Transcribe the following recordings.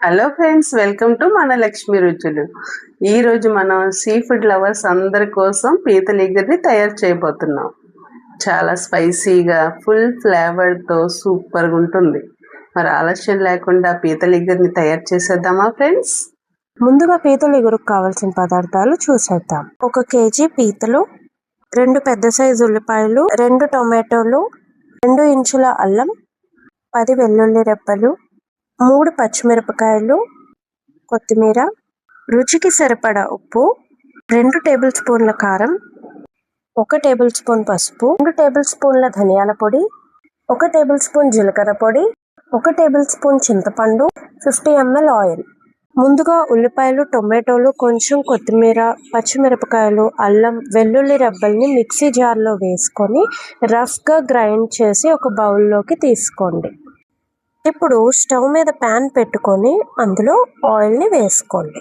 Hello friends, welcome to మన లక్ష్మి రుచులు. ఈరోజు మనం సీ ఫుడ్ లవర్స్ అందరి కోసం పీతల ఇగురిని తయారు చేయబోతున్నాం. చాలా స్పైసీగా ఫుల్ ఫ్లేవర్తో సూపర్గా ఉంటుంది. మరి ఆలస్యం లేకుండా పీతల ఇగురిని తయారు చేసేద్దామా ఫ్రెండ్స్? ముందుగా పీతల ఇగురుకు కావాల్సిన పదార్థాలు చూసేద్దాం. 1 కేజీ పీతలు, 2 పెద్ద సైజు ఉల్లిపాయలు, 2 టొమాటోలు, 2 ఇంచుల అల్లం, 10 వెల్లుల్లి రెబ్బలు, 3 పచ్చిమిరపకాయలు, కొత్తిమీర, రుచికి సరిపడా ఉప్పు, 2 టేబుల్ స్పూన్ల కారం, 1 టేబుల్ స్పూన్ పసుపు, 2 టేబుల్ స్పూన్ల ధనియాల పొడి, 1 టేబుల్ స్పూన్ జీలకర్ర పొడి, 1 టేబుల్ స్పూన్ చింతపండు, 50 ml ఆయిల్. ముందుగా ఉల్లిపాయలు, టొమాటోలు, కొంచెం కొత్తిమీర, పచ్చిమిరపకాయలు, అల్లం, వెల్లుల్లి రెబ్బల్ని మిక్సీ జార్లో వేసుకొని రఫ్గా గ్రైండ్ చేసి ఒక బౌల్లోకి తీసుకోండి. ఇప్పుడు స్టవ్ మీద ప్యాన్ పెట్టుకొని అందులో ఆయిల్ని వేసుకోండి.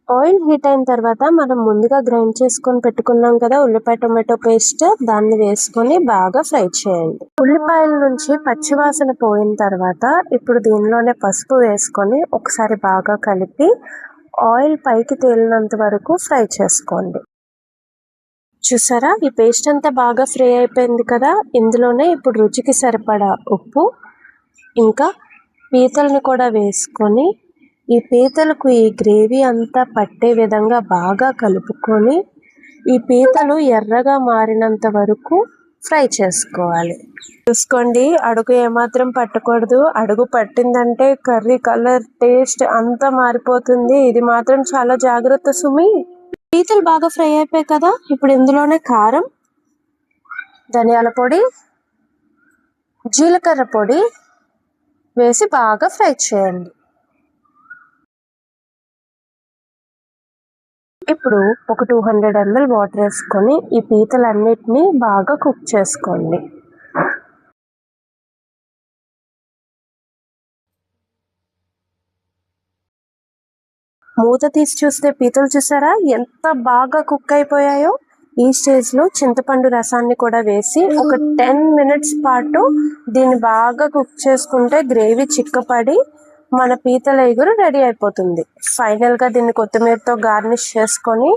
ఆయిల్ హీట్ అయిన తర్వాత మనం ముందుగా గ్రైండ్ చేసుకొని పెట్టుకున్నాం కదా ఉల్లిపాయ టొమాటో పేస్ట్, దాన్ని వేసుకొని బాగా ఫ్రై చేయండి. ఉల్లిపాయల నుంచి పచ్చివాసన పోయిన తర్వాత ఇప్పుడు దీనిలోనే పసుపు వేసుకొని ఒకసారి బాగా కలిపి ఆయిల్ పైకి తేలినంత వరకు ఫ్రై చేసుకోండి. చూసారా, ఈ పేస్ట్ అంతా బాగా ఫ్రై అయిపోయింది కదా. ఇందులోనే ఇప్పుడు రుచికి సరిపడా ఉప్పు, ఇంకా పీతలను కూడా వేసుకొని ఈ పీతలకు ఈ గ్రేవీ అంతా పట్టే విధంగా బాగా కలుపుకొని ఈ పీతలు ఎర్రగా మారినంత వరకు ఫ్రై చేసుకోవాలి. చూసుకోండి, అడుగు ఏమాత్రం పట్టకూడదు. అడుగు పట్టిందంటే కర్రీ కలర్, టేస్ట్ అంతా మారిపోతుంది. ఇది మాత్రం చాలా జాగ్రత్త సుమి. పీతలు బాగా ఫ్రై అయిపోయాయి కదా. ఇప్పుడు ఇందులోనే కారం, ధనియాల పొడి, జీలకర్ర పొడి వేసి బాగా ఫ్రై చేయండి. ఇప్పుడు ఒక 200 ml వాటర్ వేసుకొని ఈ పీతలన్నిటినీ బాగా కుక్ చేసుకోండి. మూత తీసి చూస్తే పీతలు చూసారా ఎంత బాగా కుక్ అయిపోయాయో. ఈ స్టేజ్లో చింతపండు రసాన్ని కూడా వేసి ఒక 10 minutes పాటు దీన్ని బాగా కుక్ చేసుకుంటే గ్రేవీ చిక్కపడి మన పీతల ఇగురు రెడీ అయిపోతుంది. ఫైనల్గా దీన్ని కొత్తిమీరతో గార్నిష్ చేసుకొని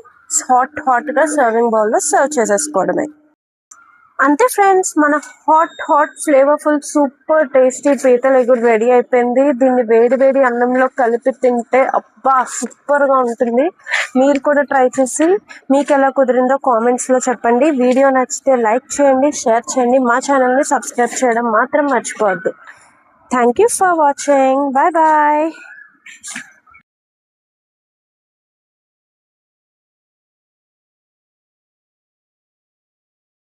హాట్గా సర్వింగ్ బౌల్లో సర్వ్ చేసేసుకోవడమే. అంతే ఫ్రెండ్స్, మన హాట్ ఫ్లేవర్ఫుల్ సూపర్ టేస్టీ పీతల ఇగురు రెడీ అయిపోయింది. దీన్ని వేడి అన్నంలో కలిపి తింటే అబ్బా సూపర్గా ఉంటుంది. మీరు కూడా ట్రై చేసి మీకు ఎలా కుదిరిందో కామెంట్స్లో చెప్పండి. వీడియో నచ్చితే లైక్ చేయండి, షేర్ చేయండి, మా ఛానల్ని సబ్స్క్రైబ్ చేయడం మాత్రం మర్చిపోవద్దు. Thank you for watching. Bye bye.